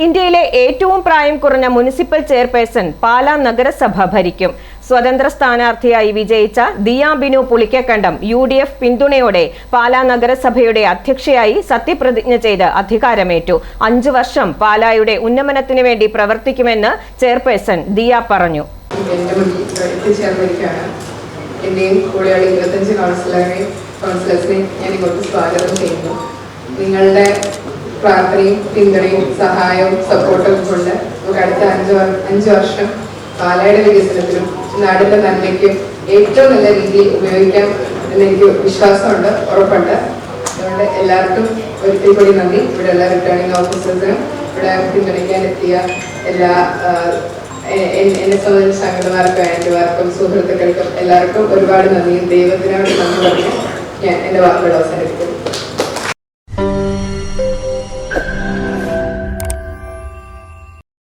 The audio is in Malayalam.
ഇന്ത്യയിലെ ഏറ്റവും പ്രായം കുറഞ്ഞ മുനിസിപ്പൽ ചെയർപേഴ്സൺ പാലാ നഗരസഭ ഭരിക്കും. സ്വതന്ത്ര സ്ഥാനാർത്ഥിയായി വിജയിച്ച ദിയ ബിനു പുളിക്കക്കണ്ടം UDF പിന്തുണയോടെ പാലാ നഗരസഭയുടെ അധ്യക്ഷയായി സത്യപ്രതിജ്ഞ ചെയ്ത് അധികാരമേറ്റു. 5 വർഷം പാലായുടെ ഉന്നമനത്തിന് വേണ്ടി പ്രവർത്തിക്കുമെന്ന് ചെയർപേഴ്സൺ ദിയ പറഞ്ഞു. നിങ്ങളുടെ പ്രാർത്ഥനയും പിന്തുണയും സഹായവും സപ്പോർട്ടും കൊണ്ട് നമുക്ക് അടുത്ത 5 വർഷം പാലയുടെ വികസനത്തിനും നാടിന്റെ നന്മയ്ക്കും ഏറ്റവും നല്ല രീതിയിൽ ഉപയോഗിക്കാം എന്നെനിക്ക് വിശ്വാസമുണ്ട്, ഉറപ്പുണ്ട്. അതുകൊണ്ട് എല്ലാവർക്കും ഒരിക്കൽ കൂടി നന്ദി. ഇവിടെ എല്ലാ റിട്ടേണിംഗ് ഓഫീസേഴ്സിനും ഇവിടെ പിന്തുണയ്ക്കാൻ എത്തിയ എല്ലാ എന്നെ സംബന്ധിച്ച സംഘടനമാർക്കും ആന്റിമാർക്കും സുഹൃത്തുക്കൾക്കും എല്ലാവർക്കും ഒരുപാട് നന്ദി. ദൈവത്തിനോട് നന്ദി പറഞ്ഞ് ഞാൻ എൻ്റെ വാക്കുകൾ അവസാനിപ്പിക്കുന്നു.